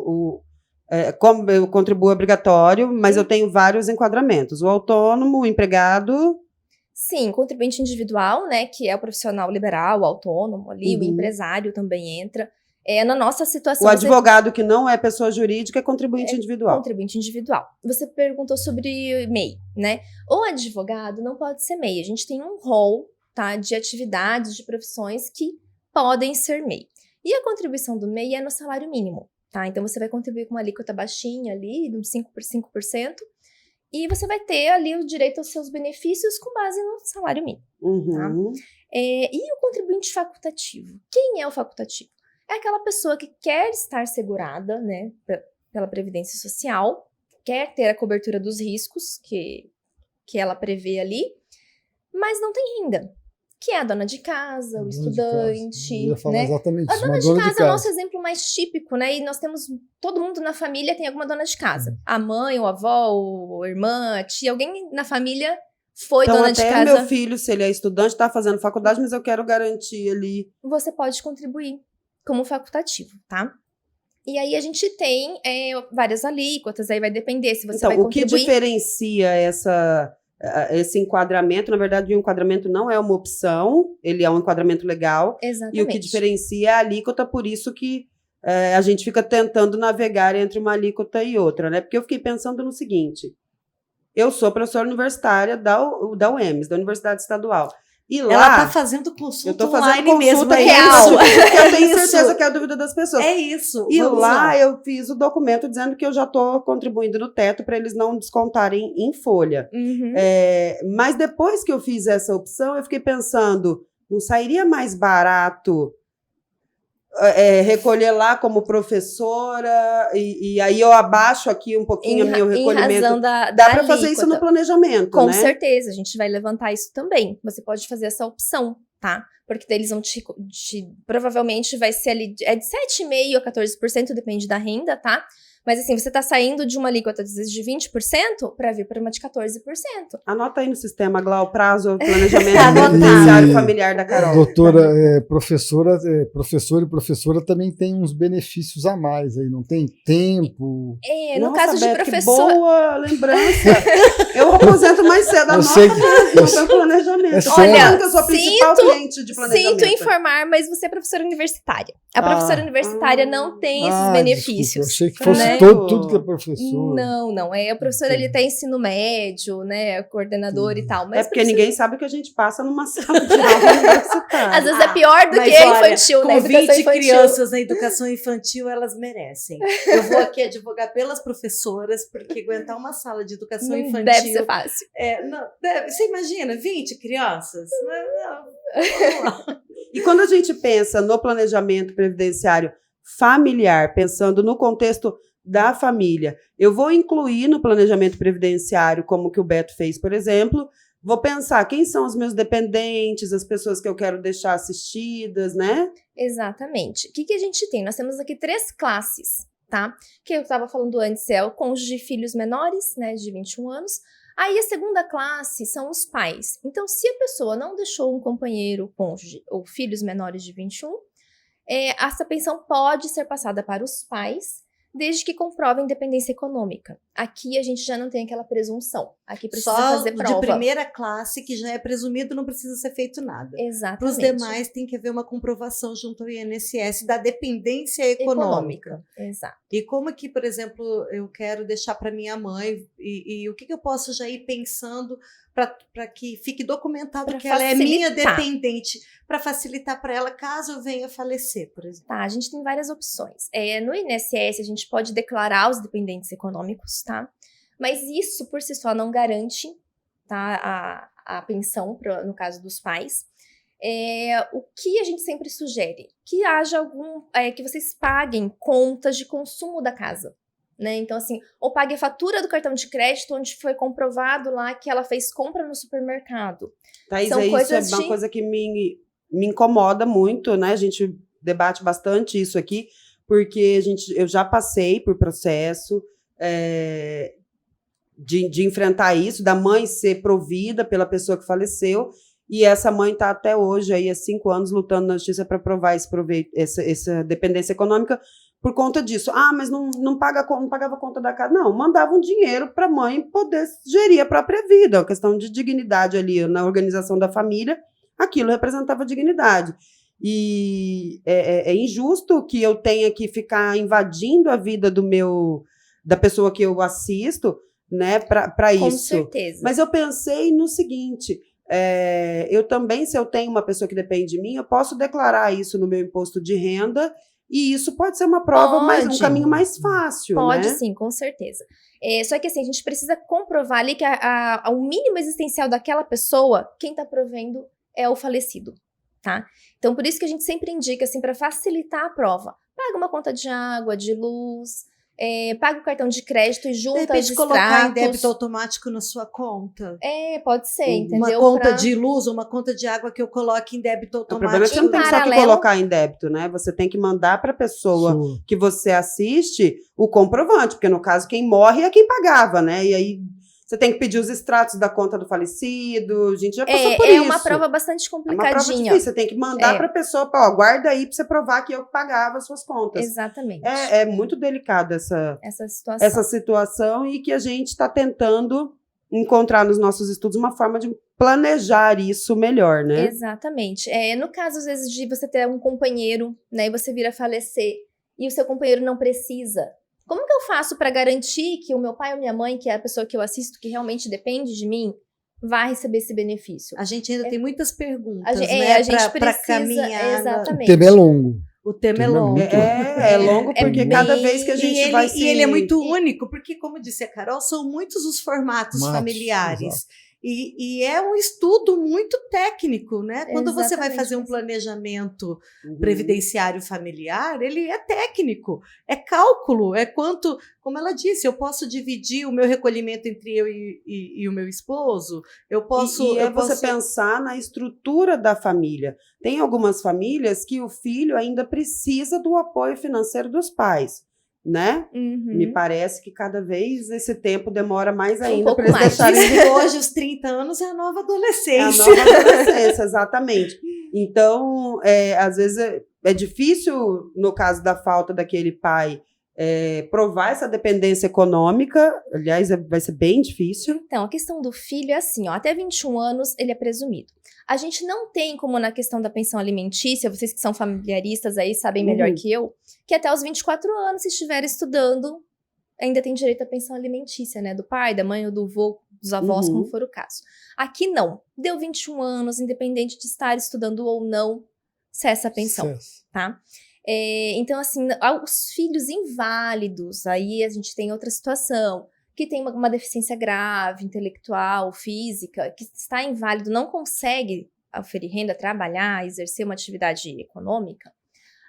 Como eu contribuo obrigatório, mas eu tenho vários enquadramentos. O autônomo, o empregado. Sim, contribuinte individual, né, que é o profissional liberal, o autônomo ali, o empresário também entra. Na nossa situação... O advogado que não é pessoa jurídica é contribuinte individual. Contribuinte individual. Você perguntou sobre MEI, né? O advogado não pode ser MEI. A gente tem um rol, tá, de atividades, de profissões que podem ser MEI. E a contribuição do MEI é no salário mínimo, tá? Então, você vai contribuir com uma alíquota baixinha ali, de uns 5%, e você vai ter ali o direito aos seus benefícios com base no salário mínimo, tá? E o contribuinte facultativo? Quem é o facultativo? É aquela pessoa que quer estar segurada, né, pela Previdência Social, quer ter a cobertura dos riscos que ela prevê ali, mas não tem renda. Que é a dona de casa, o estudante, Eu ia falar né? exatamente A isso, dona uma de casa é o nosso exemplo mais típico, né? E nós temos, todo mundo na família tem alguma dona de casa. A mãe, o avó, a irmã, a tia, alguém na família foi Então, dona de até casa. meu filho, se ele é estudante, está fazendo faculdade, mas eu quero garantir ali. Você pode contribuir como facultativo, tá? E aí a gente tem várias alíquotas, aí vai depender se você Então, vai o que contribuir. diferencia esse enquadramento? Na verdade, o enquadramento não é uma opção, ele é um enquadramento legal. Exatamente. E o que diferencia é a alíquota, por isso que a gente fica tentando navegar entre uma alíquota e outra, né? Porque eu fiquei pensando no seguinte: eu sou professora universitária da UEMS, da Universidade Estadual. E lá, ela tá fazendo consulta eu tô fazendo online mesmo, consulta é real. isso. Porque eu tenho Isso. certeza que é a dúvida das pessoas. É isso. E Vamos lá eu fiz o documento dizendo que eu já estou contribuindo no teto para eles não descontarem em folha. Uhum. Mas depois que eu fiz essa opção, eu fiquei pensando, não sairia mais barato recolher lá como professora e aí eu abaixo aqui um pouquinho o meu recolhimento? Em razão da Dá para fazer isso alíquota. no planejamento, Com né? certeza, a gente vai levantar isso também. Você pode fazer essa opção, tá? Porque daí eles vão provavelmente vai ser ali, de 7,5% a 14%, depende da renda, tá? Mas assim, você tá saindo de uma alíquota, às vezes, de 20% para vir para uma de 14%. Anota aí no sistema, Glau, prazo, planejamento Anotado. previdenciário familiar da Carol. Doutora, professor e professora também tem uns benefícios a mais aí, não tem tempo. No Nossa, caso de Beto, que professor... boa lembrança. Eu aposento mais cedo, Eu anota sei que- no seu planejamento. É Tô sério. falando que eu sou a principal cliente de planejamento. Sinto informar, mas você é professora universitária. A professora universitária não tem esses benefícios. Desculpa, eu achei que fosse né? Faltou tudo que é professor. Não. O professor, ele tem ensino médio, né? Coordenador e tal. Mas É porque ninguém sabe o que a gente passa numa sala de aula universitária. às vezes é pior do Mas que a olha, infantil, com né? 20 Educação infantil. crianças na educação infantil, elas merecem. Eu vou aqui advogar pelas professoras, porque aguentar uma sala de educação Não infantil... deve ser fácil. Você imagina, 20 crianças? Vamos lá. E quando a gente pensa no planejamento previdenciário familiar, pensando no contexto da família, eu vou incluir no planejamento previdenciário, como que o Beto fez, por exemplo, vou pensar quem são os meus dependentes, as pessoas que eu quero deixar assistidas, né? Exatamente. O que a gente tem? Nós temos aqui 3 classes, tá? Que eu estava falando antes, é o cônjuge de filhos menores, né, de 21 anos. Aí a segunda classe são os pais. Então, se a pessoa não deixou um companheiro, cônjuge ou filhos menores de 21, essa pensão pode ser passada para os pais, desde que comprovem independência econômica. Aqui a gente já não tem aquela presunção. Aqui precisa Só fazer prova. de primeira classe, que já é presumido, não precisa ser feito nada. Para Exatamente. os demais, tem que haver uma comprovação junto ao INSS da dependência econômica. Exato. E como que, por exemplo, eu quero deixar para minha mãe, e o que eu posso já ir pensando para que fique documentado Pra que ela é minha facilitar. dependente, para facilitar para ela caso eu venha a falecer, por exemplo. Tá, a gente tem várias opções. No INSS, a gente pode declarar os dependentes econômicos, tá? Mas isso, por si só, não garante, tá, a pensão, no caso dos pais. O que a gente sempre sugere? Que haja que vocês paguem contas de consumo da casa. Né? Então, assim, ou pague a fatura do cartão de crédito onde foi comprovado lá que ela fez compra no supermercado. Thaís, São isso coisas é uma coisa que me incomoda muito, né? A gente debate bastante isso aqui, porque eu já passei por processo de enfrentar isso, da mãe ser provida pela pessoa que faleceu, e essa mãe está até hoje, aí, há 5 anos, lutando na justiça para provar essa dependência econômica, por conta disso. Mas não pagava conta da casa. Não, mandava um dinheiro para a mãe poder gerir a própria vida. A questão de dignidade ali na organização da família, aquilo representava dignidade. E é injusto que eu tenha que ficar invadindo a vida da pessoa que eu assisto, né, para isso. Com certeza. Mas eu pensei no seguinte... eu também, se eu tenho uma pessoa que depende de mim, eu posso declarar isso no meu imposto de renda. E isso pode ser uma prova, um caminho mais fácil, Pode, né? sim, com certeza. Só que assim, a gente precisa comprovar ali que o mínimo existencial daquela pessoa, quem está provendo é o falecido, tá? Então, por isso que a gente sempre indica, assim, para facilitar a prova. Paga uma conta de água, de luz, paga o cartão de crédito e junta De repente, os colocar em extratos. débito automático na sua conta. Pode ser, entendeu? Uma conta de luz ou uma conta de água que eu coloque em débito O problema é que você automático. não tem só que paralelo- colocar em débito, né? Você tem que mandar para a pessoa que você assiste o comprovante, porque no caso quem morre é quem pagava, né? E aí você tem que pedir os extratos da conta do falecido, a gente já passou por isso. É uma prova bastante É uma prova complicadinha. difícil, você tem que mandar para a pessoa, guarda aí para você provar que eu pagava as suas contas. Exatamente. É muito delicada Essa situação. essa situação e que a gente está tentando encontrar nos nossos estudos uma forma de planejar isso melhor, né? Exatamente. No caso, às vezes, de você ter um companheiro, né, e você vir a falecer, e o seu companheiro não precisa, como que eu faço para garantir que o meu pai ou minha mãe, que é a pessoa que eu assisto, que realmente depende de mim, vai receber esse benefício? A gente ainda tem muitas perguntas, A gente né? Para precisa, caminhar. O exatamente. tema é longo. O tema é Tema é longo. muito É longo porque bem- cada vez que a gente E vai ele é muito único, porque, como disse a Carol, são muitos os formatos familiares. Exato. E é um estudo muito técnico, né? Quando você vai Exatamente. fazer um planejamento Uhum. previdenciário familiar, ele é técnico, é cálculo, é quanto, como ela disse, eu posso dividir o meu recolhimento entre eu e o meu esposo, eu posso... Você pensar na estrutura da família. Tem algumas famílias que o filho ainda precisa do apoio financeiro dos pais, né? Uhum. Me parece que cada vez esse tempo demora mais ainda pouco para eles mais. deixarem Diz que hoje os 30 anos é a nova É a adolescência. nova adolescência, exatamente. Então, às vezes é difícil, no caso da falta daquele pai, provar essa dependência econômica. Aliás, vai ser bem difícil. Então, a questão do filho é assim, até 21 anos ele é presumido. A gente não tem como na questão da pensão alimentícia, vocês que são familiaristas aí sabem melhor que eu, que até os 24 anos, se estiver estudando, ainda tem direito à pensão alimentícia, né? Do pai, da mãe ou do avô, dos avós, como for o caso. Aqui não. Deu 21 anos, independente de estar estudando ou não, cessa a pensão, tá? Então, assim, os filhos inválidos, aí a gente tem outra situação, que tem uma deficiência grave, intelectual, física, que está inválido, não consegue oferir renda, trabalhar, exercer uma atividade econômica,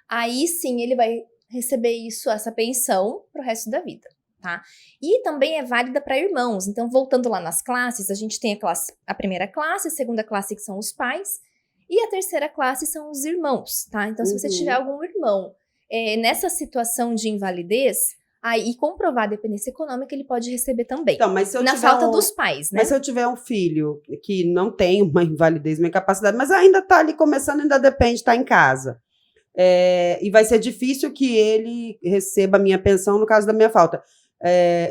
aí sim ele vai receber essa pensão pro resto da vida, tá? E também é válida para irmãos. Então, voltando lá nas classes, a gente tem a primeira classe, a segunda classe que são os pais, e a terceira classe são os irmãos, tá? Então, se você tiver algum irmão nessa situação de invalidez, aí comprovar a dependência econômica, ele pode receber também. Então, mas se eu na tiver falta dos pais, né? Mas se eu tiver um filho que não tem uma invalidez, uma incapacidade, mas ainda está ali começando, ainda depende, está em casa. E vai ser difícil que ele receba a minha pensão no caso da minha falta.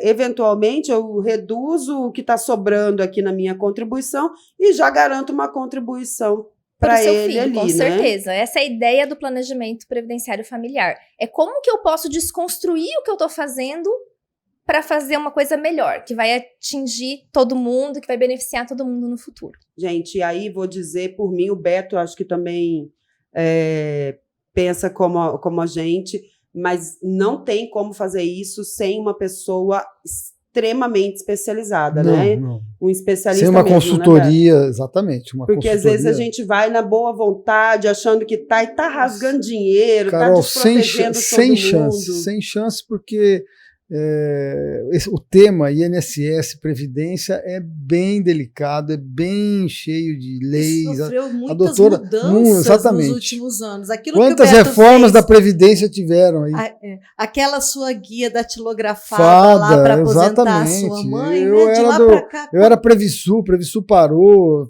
Eventualmente, eu reduzo o que está sobrando aqui na minha contribuição e já garanto uma contribuição para ele filho, ali, com né? certeza. Essa é a ideia do planejamento previdenciário familiar. É como que eu posso desconstruir o que eu estou fazendo para fazer uma coisa melhor, que vai atingir todo mundo, que vai beneficiar todo mundo no futuro. Gente, e aí vou dizer por mim, o Beto acho que também pensa como a gente, mas não tem como fazer isso sem uma pessoa extremamente especializada, né? Não. Um especialista sem uma mesmo, consultoria, né, exatamente. Porque às vezes a gente vai na boa vontade, achando que tá rasgando dinheiro, Carol, desprotegendo sem todo mundo. Sem chance, porque o tema INSS, Previdência, é bem delicado, é bem cheio de leis. Sofreu muitas doutora, mudanças exatamente. nos últimos anos. Aquilo Quantas que o Beto reformas fez, da Previdência tiveram aí? Aquela sua guia datilografada lá para aposentar a sua mãe, né? De lá para cá. Eu era Previsul parou,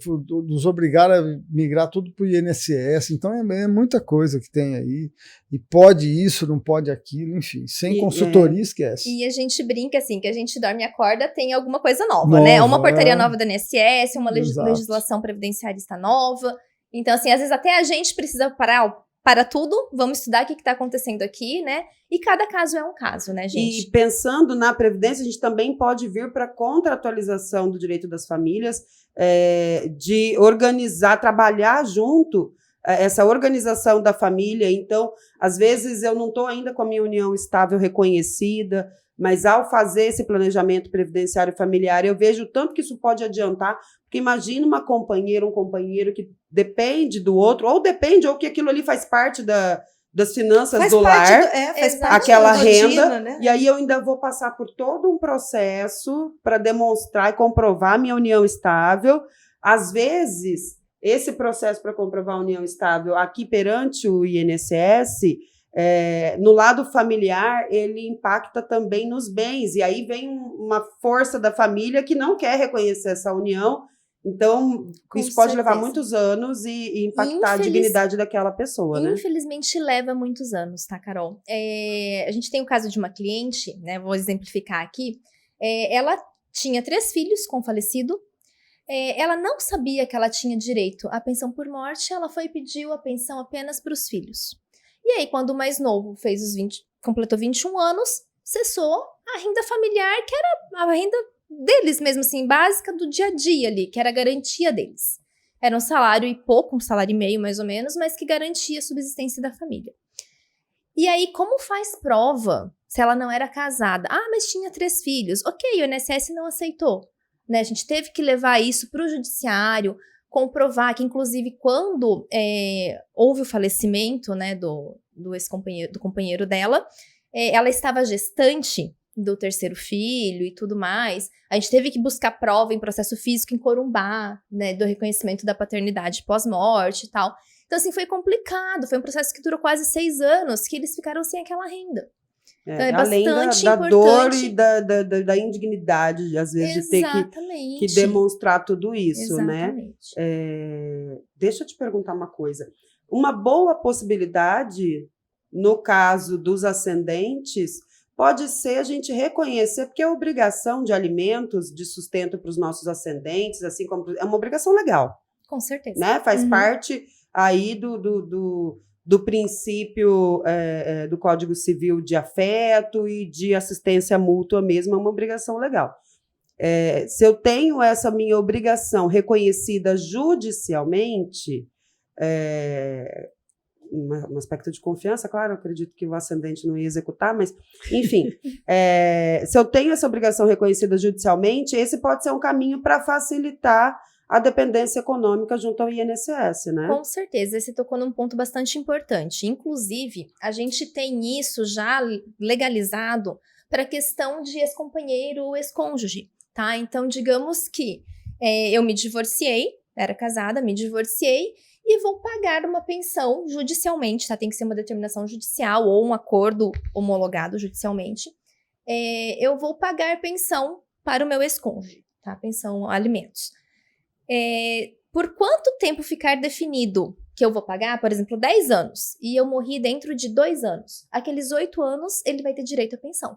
nos obrigaram a migrar tudo para o INSS, então é muita coisa que tem aí. E pode isso, não pode aquilo, enfim, sem consultoria, esquece. E a gente brinca assim, que a gente dorme e acorda, tem alguma coisa nova, né? Uma portaria nova da INSS, uma legislação previdenciarista nova. Então, assim, às vezes até a gente precisa para tudo, vamos estudar o que está acontecendo aqui, né? E cada caso é um caso, né, gente? E pensando na Previdência, a gente também pode vir para a contratualização do direito das famílias, de organizar, trabalhar junto essa organização da família. Então, às vezes eu não estou ainda com a minha união estável reconhecida, mas ao fazer esse planejamento previdenciário familiar, eu vejo o tanto que isso pode adiantar, porque imagina uma companheira, um companheiro que depende do outro, ou que aquilo ali faz parte das finanças do lar, faz parte aquela da renda, rotina, né? E aí eu ainda vou passar por todo um processo para demonstrar e comprovar a minha união estável. Às vezes, esse processo para comprovar a união estável aqui perante o INSS, no lado familiar, ele impacta também nos bens, e aí vem uma força da família que não quer reconhecer essa união, então isso pode levar muitos anos e impactar a dignidade daquela pessoa, né? Infelizmente leva muitos anos, tá, Carol? A gente tem o caso de uma cliente, né, vou exemplificar aqui, ela tinha 3 filhos com o falecido. Ela não sabia que ela tinha direito à pensão por morte, ela foi e pediu a pensão apenas para os filhos. E aí, quando o mais novo completou 21 anos, cessou a renda familiar, que era a renda deles mesmo, assim, básica do dia a dia ali, que era a garantia deles. Era um salário e pouco, um salário e meio mais ou menos, mas que garantia a subsistência da família. E aí, como faz prova se ela não era casada? Mas tinha 3 filhos. Ok, o INSS não aceitou. Né, a gente teve que levar isso para o judiciário, comprovar que, inclusive, quando houve o falecimento, né, do companheiro dela, ela estava gestante do 3º filho e tudo mais. A gente teve que buscar prova em processo físico em Corumbá, né, do reconhecimento da paternidade pós-morte e tal. Então, assim, foi complicado. Foi um processo que durou quase 6 anos, que eles ficaram sem aquela renda. Então, além da dor e da indignidade, às vezes, de ter que demonstrar tudo isso, né? Deixa eu te perguntar uma coisa. Uma boa possibilidade, no caso dos ascendentes, pode ser a gente reconhecer, porque a obrigação de alimentos, de sustento para os nossos ascendentes, assim como é uma obrigação legal. Com certeza. Né? Faz parte aí do do princípio do Código Civil de afeto e de assistência mútua mesmo, é uma obrigação legal. Se eu tenho essa minha obrigação reconhecida judicialmente, um aspecto de confiança, claro, eu acredito que o ascendente não ia executar, mas, enfim, se eu tenho essa obrigação reconhecida judicialmente, esse pode ser um caminho para facilitar a dependência econômica junto ao INSS, né? Com certeza, você tocou num ponto bastante importante. Inclusive, a gente tem isso já legalizado para a questão de ex-companheiro ou ex-cônjuge, tá? Então, digamos que eu me divorciei, era casada, me divorciei, e vou pagar uma pensão judicialmente, tá? Tem que ser uma determinação judicial ou um acordo homologado judicialmente. Eu vou pagar pensão para o meu ex-cônjuge, tá? Pensão, alimentos. Por quanto tempo ficar definido que eu vou pagar? Por exemplo, 10 anos. E eu morri dentro de 2 anos. Aqueles 8 anos, ele vai ter direito à pensão.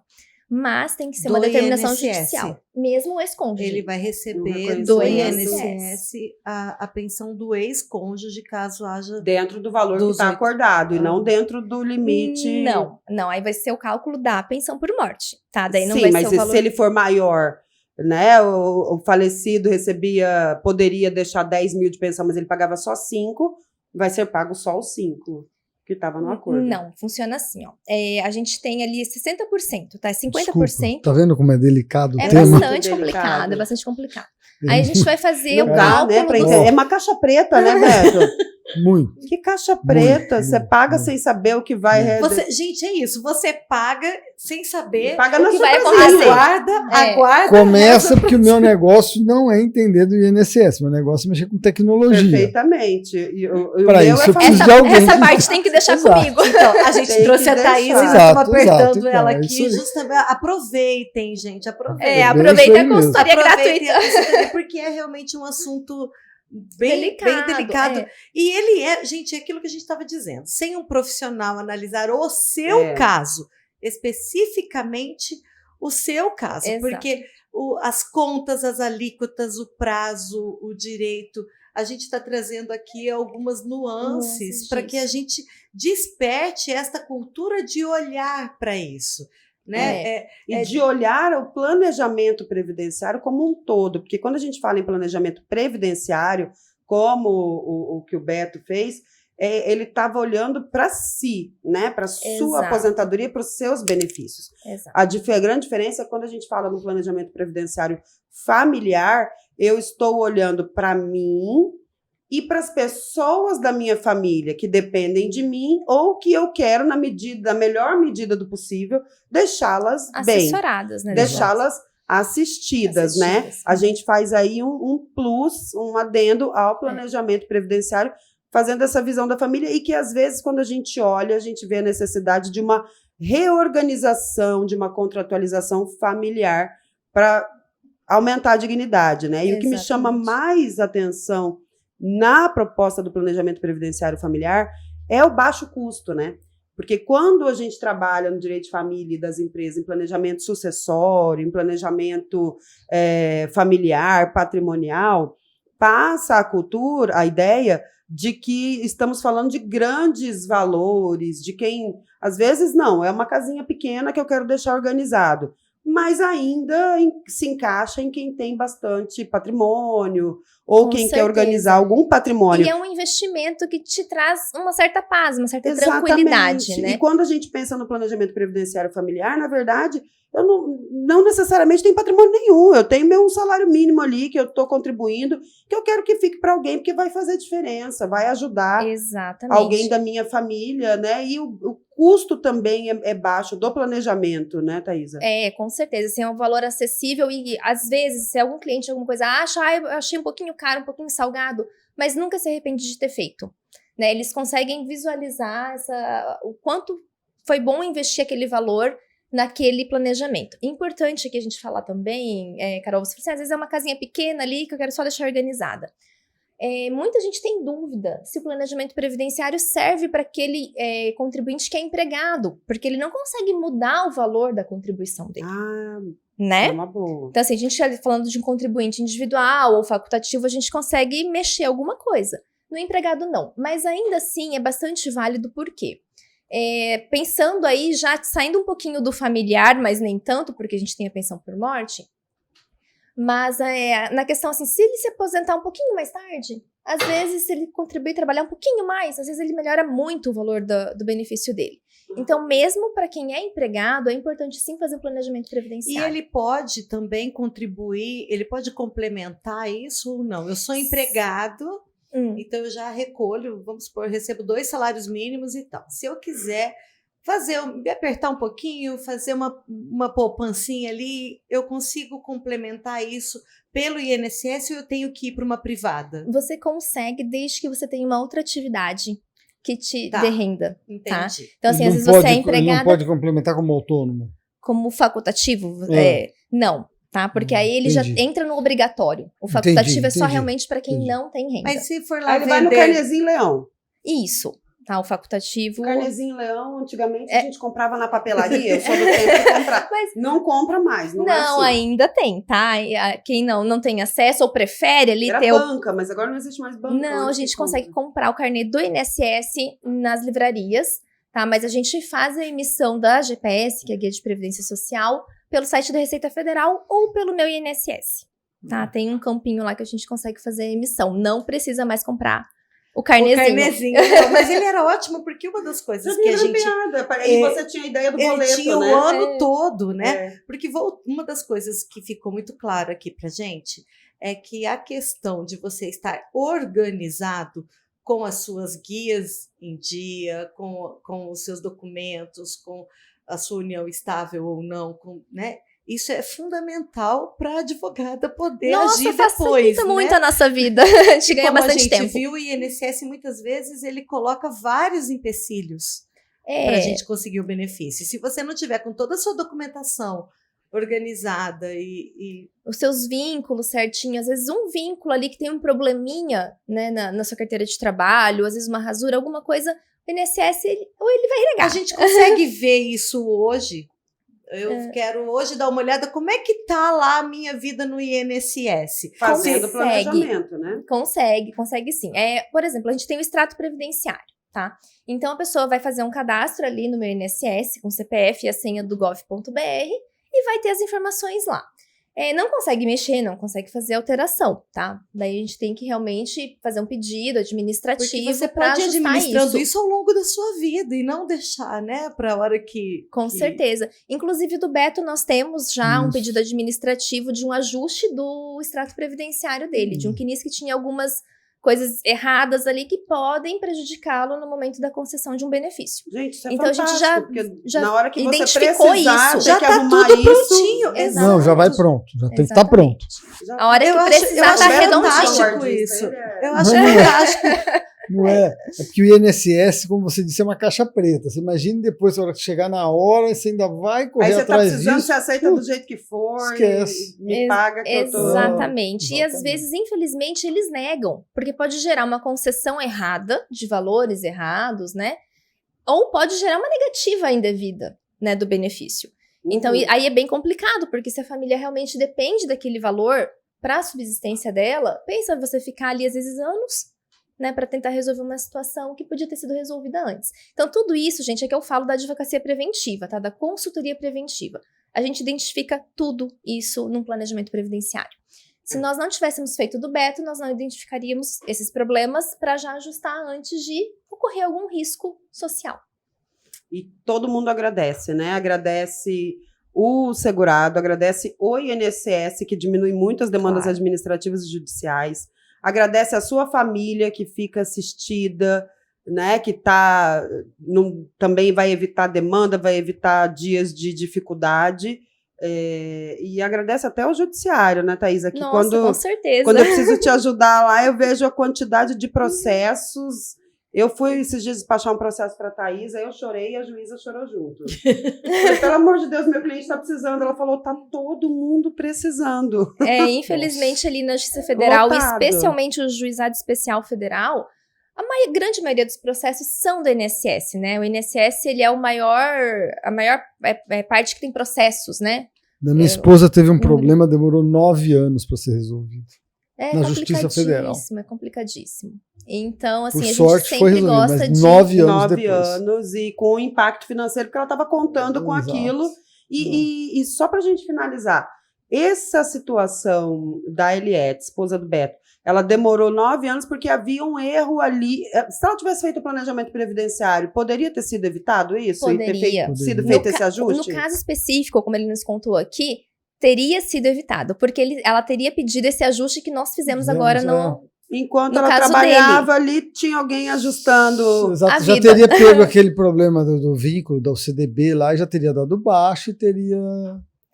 Mas tem que ser uma determinação judicial. Mesmo o ex-cônjuge. Ele vai receber do do INSS INSS a pensão do ex-cônjuge, caso haja... Dentro do valor que está acordado, e não dentro do limite... Não, aí vai ser o cálculo da pensão por morte, tá? Daí não Sim, vai mas ser o valor... se ele for maior, né, o falecido poderia deixar 10 mil de pensão, mas ele pagava só 5, vai ser pago só os 5. Que estava no acordo. Não, funciona assim, ó. A gente tem ali 60%, tá? 50%. Desculpa, tá vendo como é delicado o é tema? bastante complicado, é bastante complicado. Aí a gente vai fazer o Não dá, cálculo né? É uma caixa preta, né, Beto? Muito. Que caixa preta? Muito, Você paga muito. sem saber o que vai... Gente, é isso. Você paga sem saber Paga o na que sua vai casinha. acontecer. Aguarda. Começa porque o meu negócio não é entender do INSS. Meu negócio é mexer com tecnologia. Perfeitamente. E o Pra meu isso eu fazer- preciso de alguém. Essa parte tem que deixar Exato. comigo. Então, a gente Tem trouxe que a Thaís e deixar. nós estamos Exato, apertando então, ela é aqui. isso aí. Justamente, aproveitem, gente. Aproveitem. Aproveita isso a aí mesmo. consultoria Aproveitem gratuita. a consultoria, porque é realmente um assunto bem delicado. E ele gente, é aquilo que a gente estava dizendo. Sem um profissional analisar o seu caso, especificamente o seu caso. Exato. Porque as contas, as alíquotas, o prazo, o direito, a gente está trazendo aqui algumas nuances para que a gente desperte esta cultura de olhar para isso. Né? E de olhar o planejamento previdenciário como um todo, porque quando a gente fala em planejamento previdenciário, como o que o Beto fez, ele estava olhando para si, né? Para a sua Exato. aposentadoria, para os seus benefícios. Exato. A grande diferença é quando a gente fala no planejamento previdenciário familiar, eu estou olhando para mim e para as pessoas da minha família que dependem de mim ou que eu quero, na melhor medida do possível, deixá-las bem. Assessoradas, né? Deixá-las assistidas, né? A gente faz aí um plus, um adendo ao planejamento previdenciário, fazendo essa visão da família e que, às vezes, quando a gente olha, a gente vê a necessidade de uma reorganização, de uma contratualização familiar para aumentar a dignidade, né? E o que me chama mais atenção na proposta do planejamento previdenciário familiar é o baixo custo, né? Porque quando a gente trabalha no direito de família e das empresas em planejamento sucessório, em planejamento familiar, patrimonial, passa a ideia de que estamos falando de grandes valores, de quem, às vezes, não, é uma casinha pequena que eu quero deixar organizado, mas ainda se encaixa em quem tem bastante patrimônio, ou Com quem certeza. quer organizar algum patrimônio. E é um investimento que te traz uma certa paz, uma certa tranquilidade, né? E quando a gente pensa no planejamento previdenciário familiar, na verdade, eu não necessariamente tenho patrimônio nenhum. Eu tenho meu salário mínimo ali, que eu estou contribuindo, que eu quero que fique para alguém, porque vai fazer diferença, vai ajudar alguém da minha família, né? E o custo também é baixo do planejamento, né, Thaisa? Com certeza. Assim, é um valor acessível e, às vezes, se algum cliente, alguma coisa acha, eu achei um pouquinho caro, um pouquinho salgado, mas nunca se arrepende de ter feito. Né? Eles conseguem visualizar o quanto foi bom investir aquele valor naquele planejamento. Importante aqui a gente falar também, Carol, você falou assim, às vezes é uma casinha pequena ali que eu quero só deixar organizada. Muita gente tem dúvida se o planejamento previdenciário serve para aquele contribuinte que é empregado, porque ele não consegue mudar o valor da contribuição dele. Né? É uma boa. Então, assim, a gente falando de um contribuinte individual ou facultativo, a gente consegue mexer alguma coisa. No empregado, não. Mas ainda assim, é bastante válido, por quê? Pensando aí, já saindo um pouquinho do familiar, mas nem tanto, porque a gente tem a pensão por morte, mas na questão assim, se ele se aposentar um pouquinho mais tarde, às vezes se ele contribuir trabalhar um pouquinho mais, às vezes ele melhora muito o valor do benefício dele. Então, mesmo para quem é empregado, é importante sim fazer um planejamento E previdenciário. ele pode também contribuir, ele pode complementar isso ou não? Eu sou empregado, então eu já recolho, vamos supor, eu recebo 2 salários mínimos e tal. Se eu quiser me apertar um pouquinho, fazer uma poupancinha ali, eu consigo complementar isso pelo INSS ou eu tenho que ir para uma privada? Você consegue, desde que você tenha uma outra atividade que te dê renda. Entendi. Tá? Então, assim, Ele às vezes não você pode- é Ele empregada não pode complementar como autônomo. como facultativo? Não, tá? Porque aí ele Entendi. já entra no obrigatório. O facultativo é só entendi, realmente para quem entendi. não tem renda. Mas se for lá Aí ele vai no vender... Carnezinho Leão. Isso, tá? O facultativo... O Carnezinho Leão, antigamente, a gente comprava na papelaria, eu sou do tempo de comprar. Mas- não compra mais, não, é Não, assim. ainda tem, tá? Quem não tem acesso ou prefere ali Era ter banca, mas agora não existe mais banca. Não, a onde gente que consegue compra? comprar o carnê do INSS nas livrarias, tá? Mas a gente faz a emissão da GPS, que é a Guia de Previdência Social, pelo site da Receita Federal ou pelo meu INSS, tá? Tem um campinho lá que a gente consegue fazer a emissão. Não precisa mais comprar o carnezinho. Não, mas ele era ótimo porque uma das coisas que a gente... piada. Aí você tinha a ideia do Ele boleto, tinha né? o ano todo, né? É. Porque uma das coisas que ficou muito claro aqui pra gente é que a questão de você estar organizado com as suas guias em dia, com os seus documentos, com a sua união estável ou não, né? Isso é fundamental para a advogada poder Nossa, agir depois, facilita né? muito a nossa vida. A gente ganha Como bastante a gente tempo. viu, o INSS muitas vezes ele coloca vários empecilhos para a É, gente conseguir o benefício. Se você não tiver com toda a sua documentação organizada e os seus vínculos certinho, às vezes um vínculo ali que tem um probleminha, né, na sua carteira de trabalho, às vezes uma rasura, alguma coisa, o INSS, ou ele vai a renegar. gente consegue ver isso hoje. Eu quero hoje dar uma olhada como é que tá lá a minha vida no INSS. Fazendo Consegue. planejamento, né? Consegue sim. Por exemplo, a gente tem o extrato previdenciário, tá? Então, a pessoa vai fazer um cadastro ali no meu INSS, com CPF e a senha do gov.br, e vai ter as informações lá. Não consegue mexer, não consegue fazer alteração, tá? Daí a gente tem que realmente fazer um pedido Porque administrativo você para pode ir ajustar administrando isso. isso ao longo da sua vida e não deixar, né, para a hora que... Com certeza. Inclusive, do Beto, nós temos já um pedido administrativo de um ajuste do extrato previdenciário dele, de um CNIS que tinha algumas coisas erradas ali que podem prejudicá-lo no momento da concessão de um benefício. Gente, isso é Então, a gente fantástico, porque já na hora que você identificou precisar, isso. tem Já que tá arrumar tudo isso, prontinho. Exato. Não, já vai pronto. Já tem que estar pronto. já- A hora Eu que acho- precisar, eu acho tá redondinho. fantástico Ele isso. é- Eu acho Não é. fantástico. Não é? É porque o INSS, como você disse, é uma caixa preta. Você imagina depois, na hora que chegar na hora, você ainda vai correr Aí você tá atrás precisando, disso. você aceita do jeito que for. Esquece. E me paga que eu tô... Exatamente. E às Exatamente. vezes, infelizmente, eles negam, porque pode gerar uma concessão errada, de valores errados, né? Ou pode gerar uma negativa indevida, né, do benefício. Então, aí é bem complicado, porque se a família realmente depende daquele valor para a subsistência dela, pensa você ficar ali, às vezes, anos, né, para tentar resolver uma situação que podia ter sido resolvida antes. Então, tudo isso, gente, é que eu falo da advocacia preventiva, tá? Da consultoria preventiva. A gente identifica tudo isso num planejamento previdenciário. Se nós não tivéssemos feito do Beto, nós não identificaríamos esses problemas para já ajustar antes de ocorrer algum risco social. E todo mundo agradece, né? Agradece o segurado, agradece o INSS, que diminui muito as demandas Claro. administrativas e judiciais, agradece a sua família, que fica assistida, né? Que também vai evitar demanda, vai evitar dias de dificuldade. E agradece até o judiciário, né, Thaisa? Que Nossa, com certeza. quando eu preciso te ajudar lá, eu vejo a quantidade de processos. Eu fui esses dias despachar um processo para a Thaís, aí eu chorei e a juíza chorou junto. Falei, pelo amor de Deus, meu cliente está precisando. Ela falou, tá todo mundo precisando. Infelizmente, ali na Justiça Federal, Lotado. Especialmente o Juizado Especial Federal, a grande maioria dos processos são do INSS, né? O INSS, ele é a maior parte que tem processos, né? Da minha esposa teve um problema, demorou 9 anos para ser resolvido. na Justiça Federal. É complicadíssimo. Então, assim, Por a gente sorte, foi sempre resolvido, gosta mas de... 9 anos 9 depois. anos e com o impacto financeiro, porque ela estava contando com Exato. aquilo. E só para a gente finalizar, essa situação da Eliette, esposa do Beto, ela demorou 9 anos porque havia um erro ali. Se ela tivesse feito o planejamento previdenciário, poderia ter sido evitado isso? E ter Poderia. sido No feito esse ajuste? No caso específico, como ele nos contou aqui, teria sido evitado, porque ela teria pedido esse ajuste que nós fizemos agora no... Enquanto No ela caso trabalhava ali, tinha alguém ajustando. Exato, a já vida. teria pego aquele problema do vínculo, da UCDB lá, e já teria dado baixo e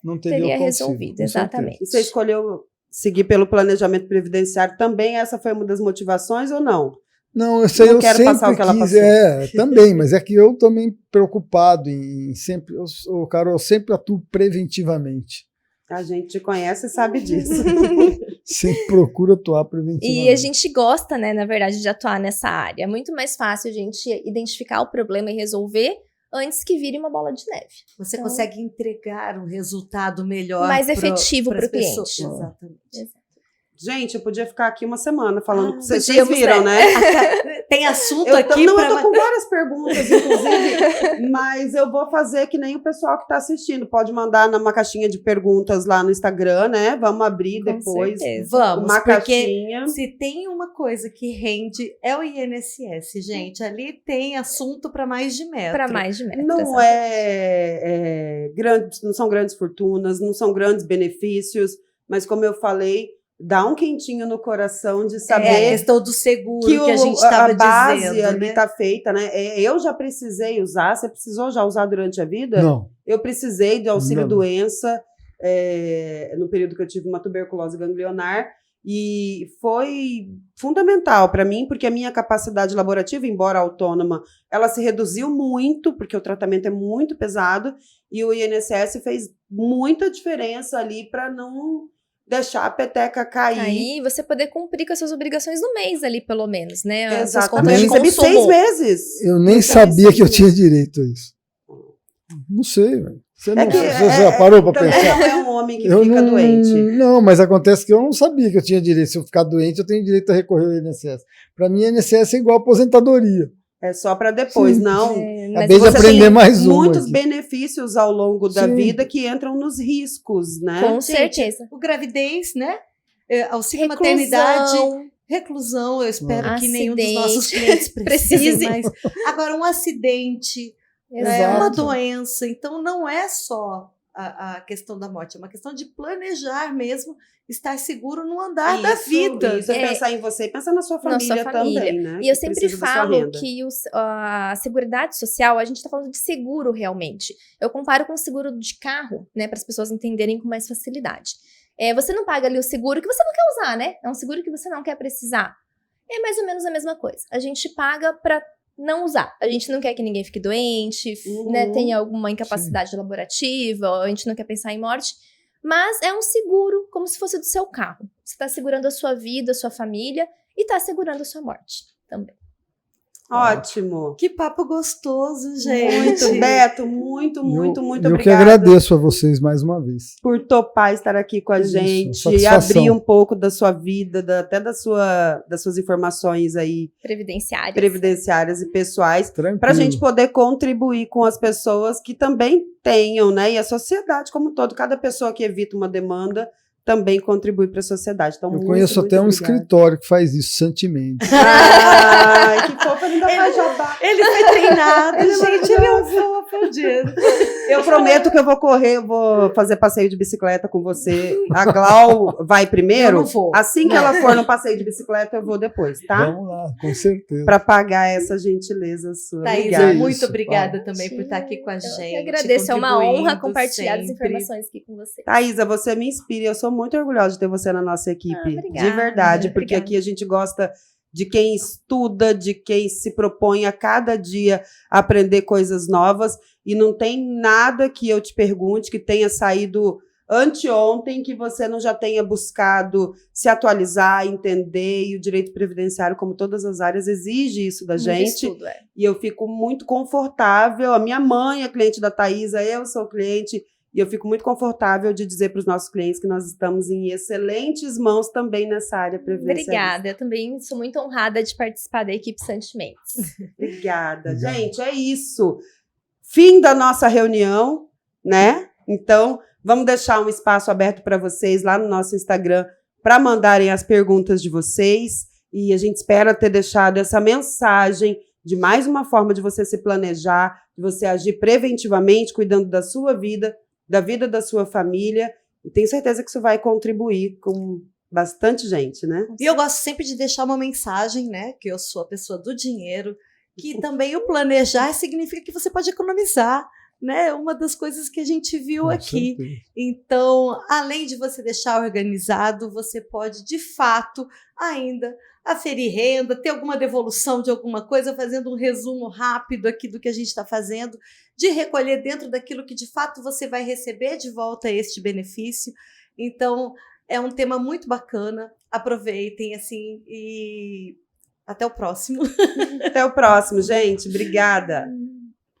não teria Teria acontecido, resolvido, com exatamente. E você escolheu seguir pelo planejamento previdenciário também? Essa foi uma das motivações ou não? Não, eu sei, Não eu quero sempre passar o que ela quis, passou. também, mas é que eu também preocupado em sempre, Carol, eu sempre atuo preventivamente. A gente te conhece e sabe disso. Sempre procuro atuar preventivamente. E a gente gosta, né, na verdade, de atuar nessa área. É muito mais fácil a gente identificar o problema e resolver antes que vire uma bola de neve. Você Então- consegue entregar um resultado melhor. Mais efetivo pras pro pessoas. cliente. Exatamente. Gente, eu podia ficar aqui uma semana falando. Ah, Vocês podíamos, viram, né? Tem assunto Eu aqui eu para tô com várias perguntas, inclusive, mas eu vou fazer que nem o pessoal que está assistindo. Pode mandar numa caixinha de perguntas lá no Instagram, né? Vamos abrir Com depois certeza. Vamos, uma porque caixinha. se tem uma coisa que rende é o INSS, gente. Ali tem assunto para mais de metro. Para mais de metro. Não exatamente. não são grandes fortunas, não são grandes benefícios, mas como eu falei, dá um quentinho no coração de É a saber questão do seguro que que a gente estava a base dizendo, ali né? está feita, né? Eu já precisei usar, você precisou já usar durante a vida? Não, Eu precisei de Não. auxílio-doença no período que eu tive uma tuberculose ganglionar e foi fundamental para mim, porque a minha capacidade laborativa, embora autônoma, ela se reduziu muito, porque o tratamento é muito pesado, e o INSS fez muita diferença ali para não deixar a peteca cair. Aí você poder cumprir com as suas obrigações no mês ali, pelo menos, né? As suas Exatamente. contas Eu de recebi consumo. 6 meses. eu nem Eu sabia que eu recebi. tinha direito a isso. Não sei, velho. Você É já parou para também pensar? não é um homem que Eu fica não, doente. Não, mas acontece que eu não sabia que eu tinha direito. Se eu ficar doente, eu tenho direito a recorrer ao INSS. Para mim, INSS é igual aposentadoria. É só para depois, Sim. não. Mas Acabei de você aprender tem mais uma. muitos aqui. benefícios ao longo da Sim. vida que entram nos riscos, né? Com Gente, certeza. O gravidez, né? Auxílio maternidade, Reclusão. reclusão. Eu espero que nenhum dos Acidente. nossos clientes Precise. precisem, mas agora um acidente, né, Exato. uma doença. Então não é só a questão da morte, é uma questão de planejar mesmo, estar seguro no andar da vida. Isso é É. pensar em você e pensar na sua Na sua família, família. também, né? E eu que sempre precisa da sua falo renda. que a Seguridade Social, a gente está falando de seguro realmente. Eu comparo com o seguro de carro, né, para as pessoas entenderem com mais facilidade. Você não paga ali o seguro que você não quer usar, né? É um seguro que você não quer precisar. É mais ou menos a mesma coisa. A gente paga para não usar. A gente não quer que ninguém fique doente, né, tenha alguma incapacidade laborativa, a gente não quer pensar em morte. Mas é um seguro como se fosse do seu carro. Você está segurando a sua vida, a sua família e está segurando a sua morte também. Ótimo. Que papo gostoso, gente. Muito, Beto, muito Eu obrigada. que agradeço a vocês mais uma vez. Por topar estar aqui com a Isso, gente e satisfação. abrir um pouco da sua vida, até das suas informações aí Previdenciárias. previdenciárias e pessoais, Tranquilo. para a gente poder contribuir com as pessoas que também tenham, né? E a sociedade como um todo, cada pessoa que evita uma demanda também contribui para a sociedade. Então, Eu muito, conheço muito até um obrigada. escritório que faz isso, Santi Mendes. Ai, que fofo, ele ainda faz jabá. Ele foi treinado, Ele é gente, ele é um fofo, aplaudindo. Eu prometo que eu vou correr, eu vou fazer passeio de bicicleta com você. A Glau vai primeiro? Eu não vou. Assim que ela for no passeio de bicicleta, eu vou depois, tá? Vamos lá, com certeza. Para pagar essa gentileza sua. Thaís, Obrigada. muito Isso, obrigada Paulo. também por estar aqui com a Eu gente. que agradeço, é uma honra contribuindo compartilhar as sempre. informações aqui com você. Thaísa, você me inspira. Eu sou muito orgulhosa de ter você na nossa equipe. Obrigada, De verdade, porque obrigada. aqui a gente gosta de quem estuda, de quem se propõe a cada dia aprender coisas novas. E não tem nada que eu te pergunte que tenha saído anteontem que você não já tenha buscado se atualizar, entender. E o direito previdenciário, como todas as áreas, exige isso da Muito gente. estudo, E eu fico muito confortável. A minha mãe é cliente da Thaísa, eu sou cliente. E eu fico muito confortável de dizer para os nossos clientes que nós estamos em excelentes mãos também nessa área previdenciarista. Obrigada, eu também sou muito honrada de participar da equipe Santimentos. Obrigada. Obrigado. Gente, é isso. Fim da nossa reunião, né? Então, vamos deixar um espaço aberto para vocês lá no nosso Instagram para mandarem as perguntas de vocês. E a gente espera ter deixado essa mensagem de mais uma forma de você se planejar, de você agir preventivamente, cuidando da sua vida, da vida da sua família. E tenho certeza que isso vai contribuir com bastante gente, né? E eu gosto sempre de deixar uma mensagem, né? Que eu sou a pessoa do dinheiro, que também o planejar significa que você pode economizar, né? Uma das coisas que a gente viu Com aqui. certeza. Então, além de você deixar organizado, você pode, de fato, ainda aferir renda, ter alguma devolução de alguma coisa, fazendo um resumo rápido aqui do que a gente está fazendo, de recolher dentro daquilo que, de fato, você vai receber de volta este benefício. Então, é um tema muito bacana. Aproveitem, assim, e até o próximo. Até o próximo, gente. Obrigada.